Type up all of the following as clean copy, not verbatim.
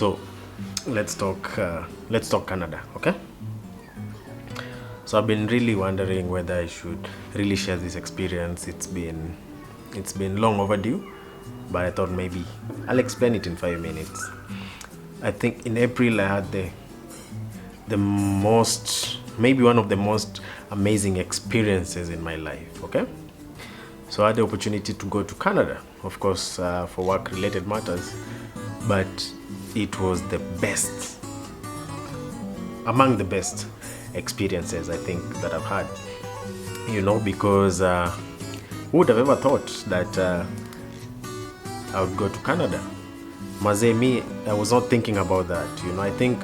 So let's talk Canada, okay? So I've been really wondering whether I should really share this experience. It's been long overdue, but I thought maybe I'll explain it in 5 minutes. I think in April I had the most, maybe one of the most amazing experiences in my life, okay? So I had the opportunity to go to Canada, of course, for work related matters, but it was the best, among the best experiences I think that I've had, because who would have ever thought that I would go to Canada? Maze, me, I was not thinking about that. I think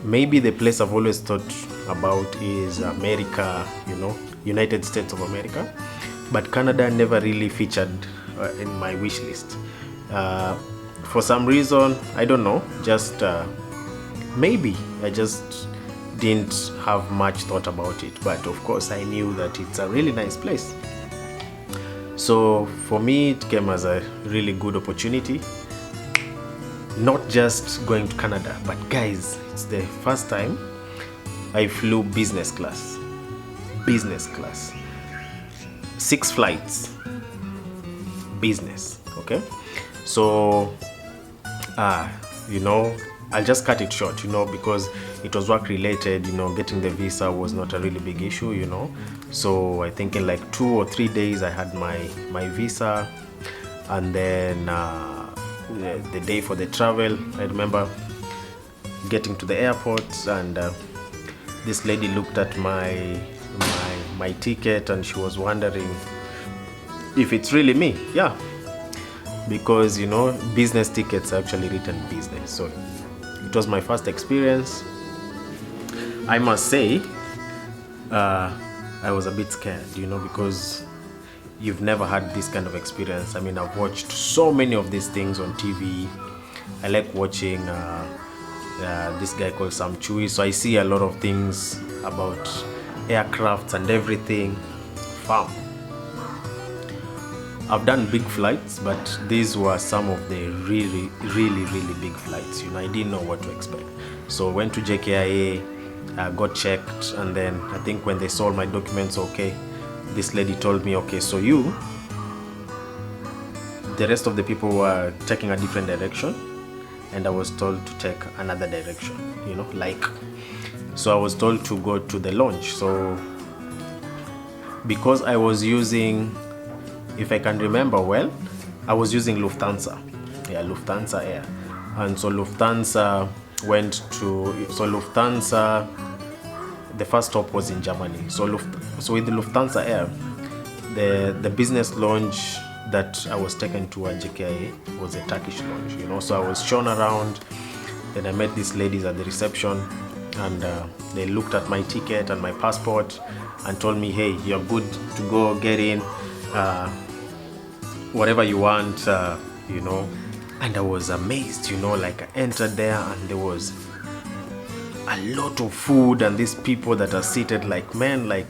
maybe the place I've always thought about is America, United States of America, but Canada never really featured in my wish list. For some reason, I don't know, just maybe I just didn't have much thought about it, but of course I knew that it's a really nice place. So for me it came as a really good opportunity, not just going to Canada, but guys, it's the first time I flew business class. 6 flights, business, okay? So I'll just cut it short, because it was work related. Getting the visa was not a really big issue, so I think in like 2 or 3 days I had my visa. And then the day for the travel, I remember getting to the airport, and this lady looked at my ticket, and she was wondering if it's really me. Yeah, because business tickets are actually written business. So it was my first experience. I must say I was a bit scared, because you've never had this kind of experience. I mean, I've watched so many of these things on TV. I like watching this guy called Sam Chui, so I see a lot of things about aircrafts and everything. Farm. I've done big flights, but these were some of the really, really, really big flights. I didn't know what to expect. So I went to JKIA, got checked, and then I think when they saw my documents, okay, this lady told me, okay, so the rest of the people were taking a different direction, and I was told to take another direction, so I was told to go to the launch. So because I was using, if I can remember well, I was using Lufthansa Air, and so Lufthansa the first stop was in Germany. So with the Lufthansa Air, the business lounge that I was taken to at JKIA was a Turkish lounge, so I was shown around. Then I met these ladies at the reception, and they looked at my ticket and my passport and told me, hey, you're good to go, get in, whatever you want, and I was amazed, like I entered there and there was a lot of food, and these people that are seated looked like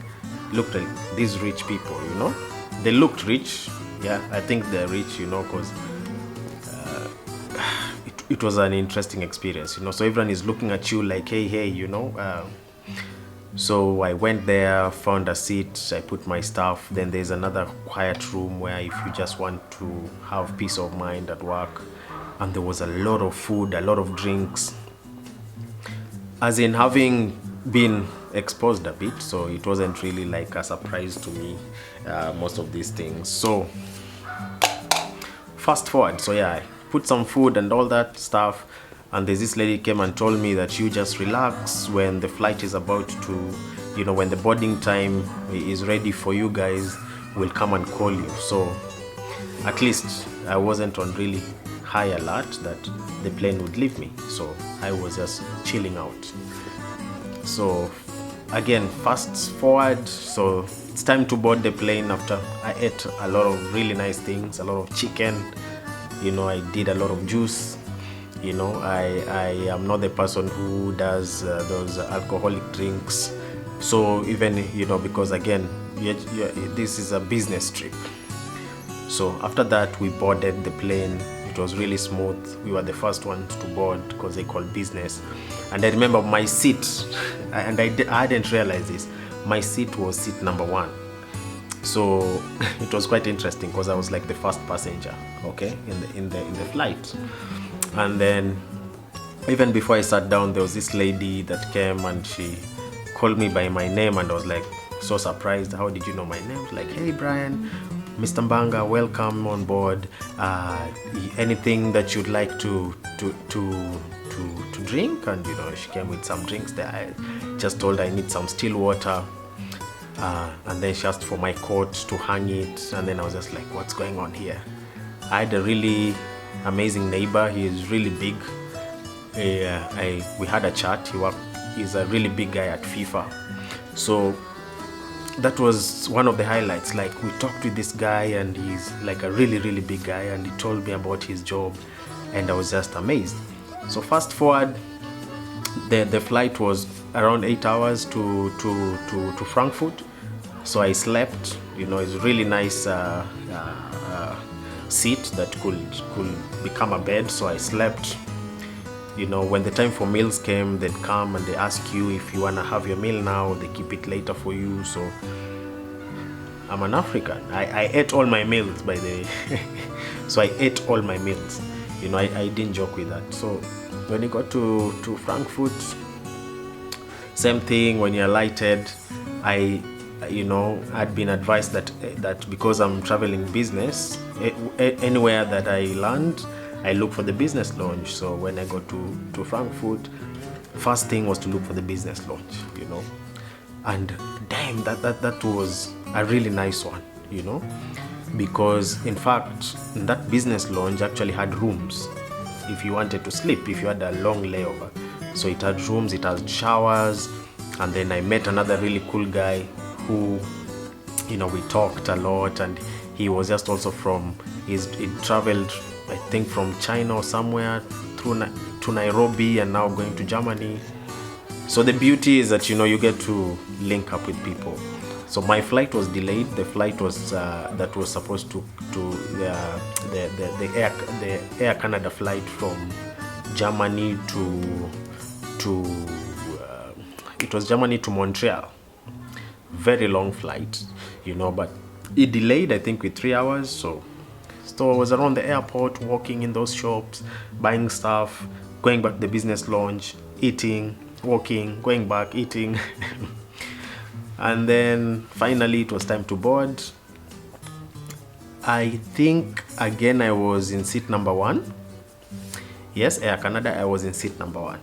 these rich people, they looked rich. Yeah, I think they're rich, because it was an interesting experience, so everyone is looking at you like, hey, so I went there, found a seat, I put my stuff. Then there's another quiet room where if you just want to have peace of mind at work, and there was a lot of food, a lot of drinks, as in having been exposed a bit, so it wasn't really like a surprise to me, most of these things. So fast forward, so yeah, I put some food and all that stuff, and there's this lady came and told me that you just relax when the flight is about to, when the boarding time is ready for you guys, we'll come and call you. So at least I wasn't on really high alert that the plane would leave me, so I was just chilling out. So again, fast forward, so it's time to board the plane. After I ate a lot of really nice things, a lot of chicken, I did a lot of juice. I am not the person who does those alcoholic drinks. So even, because again, this is a business trip. So after that, we boarded the plane. It It was really smooth. We were the first ones to board because they called business. And I remember my seat, and I hadn't realized this, my seat was seat number 1. So it was quite interesting because I was like the first passenger, okay, in the flight. And then even before I sat down, there was this lady that came and she called me by my name, and I was like so surprised. How did you know my name? Like, hey Brian, Mr. Mbanga, welcome on board. Anything that you'd like to drink? And you know, she came with some drinks there. I just told her I need some still water. And then she asked for my coat to hang it, and then I was just like, what's going on here? I had a really amazing neighbor. He is really big. We had a chat. He's a really big guy at FIFA. So that was one of the highlights. Like, we talked with this guy, and he's like a really, really big guy, and he told me about his job, and I was just amazed. So fast forward, the flight was around 8 hours to Frankfurt. So I slept. You know, it's a really nice seat that could become a bed. So I slept. You know, when the time for meals came, they'd come and they ask you if you want to have your meal now, they keep it later for you. So I'm an African. I ate all my meals, by the way. So I ate all my meals. You know, I didn't joke with that. So when you got to Frankfurt, same thing. When you're alighted, I'd been advised that because I'm traveling business, anywhere that I land, I look for the business lounge. So when I got to Frankfurt, first thing was to look for the business lounge, you know. And damn, that was a really nice one, you know, because in fact that business lounge actually had rooms if you wanted to sleep, if you had a long layover. So it had rooms, it had showers. And then I met another really cool guy who, you know, we talked a lot, and he was just also he traveled, I think, from China or somewhere to Nairobi, and now going to Germany. So the beauty is that, you know, you get to link up with people. So my flight was delayed. The flight was that was supposed to the Air Canada flight from Germany it was Germany to Montreal. Very long flight, you know, but it delayed, I think, with 3 hours. So I was around the airport, walking in those shops, buying stuff, going back to the business lounge, eating, walking, going back, eating. And then finally it was time to board. I think again I was in seat number 1. Yes, Air Canada, I was in seat number 1.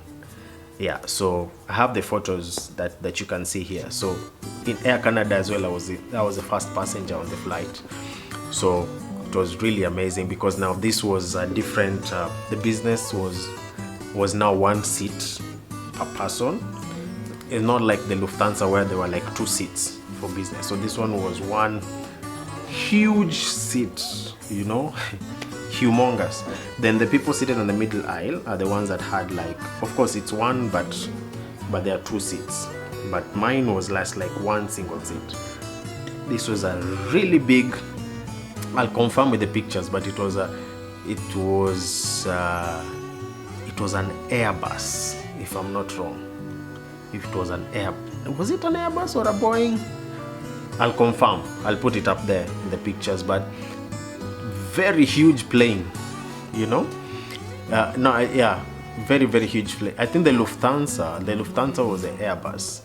Yeah, so I have the photos that you can see here. So in Air Canada as well, I was the first passenger on the flight. So it was really amazing because now this was a different. The business was now 1 seat per person. It's not like the Lufthansa where there were like 2 seats for business. So this one was 1 huge seat, you know. Humongous. Then the people seated on the middle aisle are the ones that had, like, of course it's 1, but there are 2 seats. But mine was less like 1 single seat. This was a really big. I'll confirm with the pictures, but it was an Airbus, if I'm not wrong. If it was was it an Airbus or a Boeing? I'll confirm. I'll put it up there in the pictures, but very huge plane, you know. Very, very huge plane. I think the Lufthansa was the Airbus.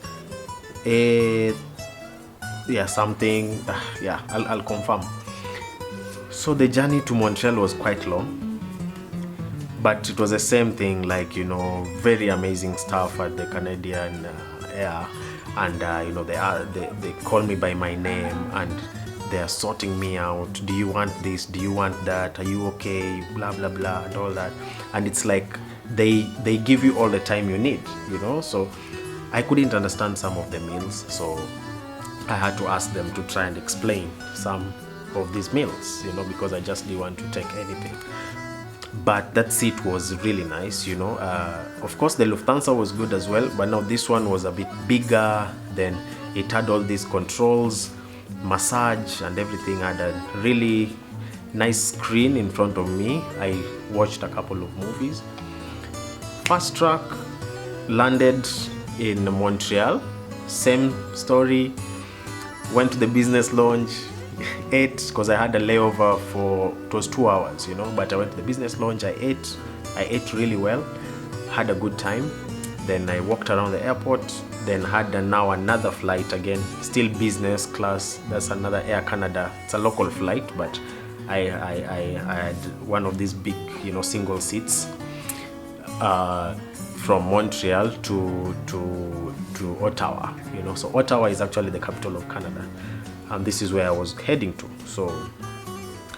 Something. I'll confirm. So the journey to Montreal was quite long, but it was the same thing, like, you know, very amazing stuff at the Canadian Air, and you know, they call me by my name, and they are sorting me out. Do you want this? Do you want that? Are you okay? Blah blah blah and all that. And it's like they give you all the time you need, you know. So I couldn't understand some of the meals, so I had to ask them to try and explain some of these meals, you know, because I just didn't want to take anything. But that seat was really nice, you know. Of course the Lufthansa was good as well, but now this one was a bit bigger. Then it had all these controls, massage and everything. Had a really nice screen in front of me. I watched a couple of movies. Fast track, landed in Montreal, same story. Went to the business lounge, ate, because I had a layover for, it was 2 hours, you know, but I went to the business lounge, I ate really well, had a good time. Then I walked around the airport, then had now another flight again, still business class. That's another Air Canada. It's a local flight, but I had one of these big, you know, single seats from Montreal to Ottawa. You know, so Ottawa is actually the capital of Canada, and this is where I was heading to. So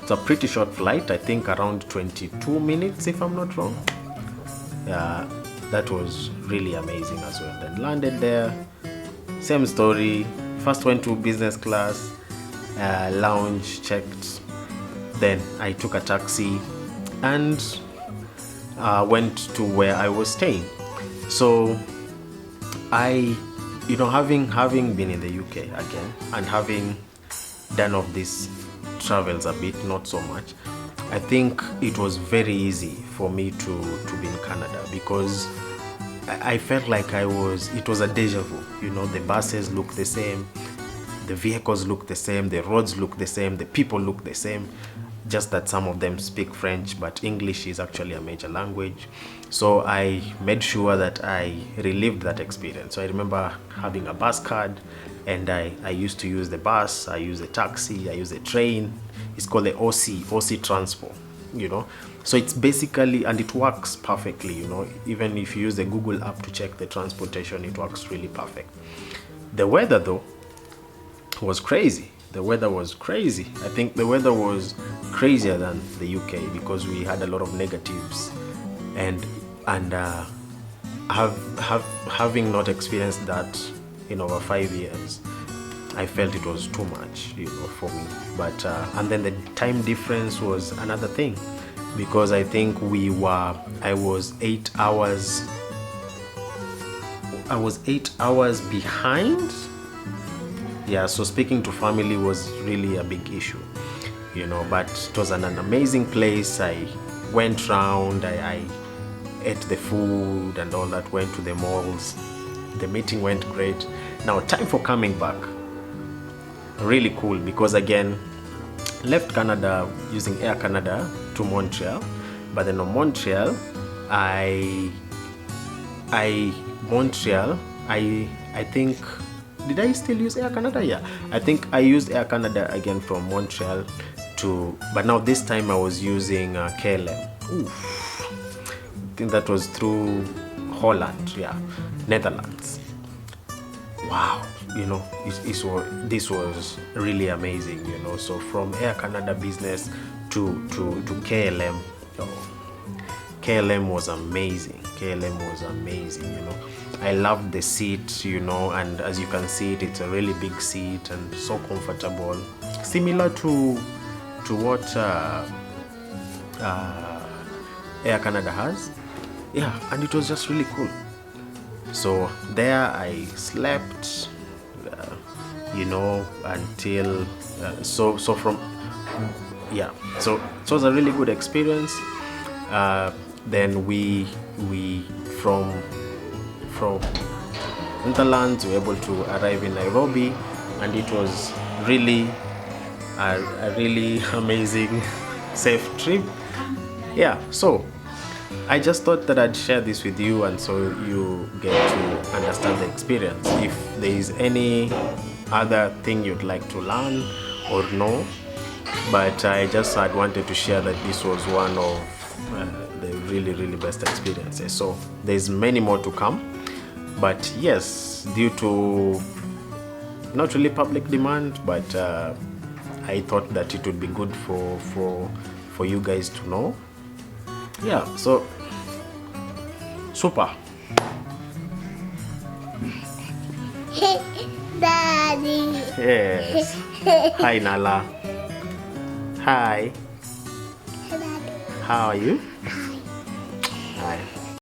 it's a pretty short flight. I think around 22 minutes, if I'm not wrong. That was really amazing as well. Then landed there, same story. First went to business class, lounge, checked. Then I took a taxi and went to where I was staying. So I, you know, having been in the UK again and having done of these travels a bit, not so much, I think it was very easy for me to be in Canada, because I felt like it was a deja vu. You know, the buses look the same, the vehicles look the same, the roads look the same, the people look the same, just that some of them speak French, but English is actually a major language. So I made sure that I relived that experience. So I remember having a bus card, and I used to use the bus, I use the taxi, I use the train. It's called the OC Transport, you know. So it's basically, and it works perfectly, you know. Even if you use the Google app to check the transportation, it works really perfect. The weather though was crazy. The weather was crazy. I think the weather was crazier than the UK, because we had a lot of negatives, and having not experienced that in over 5 years, I felt it was too much, you know, for me. But and then the time difference was another thing, because I think I was 8 hours behind. Yeah, so speaking to family was really a big issue, you know. But it was an amazing place. I went round, I ate the food and all that, went to the malls. The meeting went great. Now time for coming back. Really cool, because again, left Canada using Air Canada to Montreal, but then on Montreal, I think, did I still use Air Canada? Yeah, I think I used Air Canada again from Montreal but now this time I was using KLM. Oof. I think that was through Holland, yeah, Netherlands. Wow, you know, this was really amazing, you know. So from Air Canada business to KLM, KLM was amazing. KLM was amazing, you know. I loved the seat, you know, and as you can see it's a really big seat and so comfortable, similar to what Air Canada has. Yeah, and it was just really cool. So there I slept, you know, until so it was a really good experience. Then we from Netherlands we were able to arrive in Nairobi, and it was really a really amazing, safe trip. Yeah, so I just thought that I'd share this with you, and so you get to understand the experience. If there is any other thing you'd like to learn or know, but I just had wanted to share that this was one of the really best experiences. So there's many more to come, but yes, due to not really public demand, but I thought that it would be good for you guys to know. Yeah, so super. Daddy. Yes. Hi Nala. Hi. Daddy. How are you?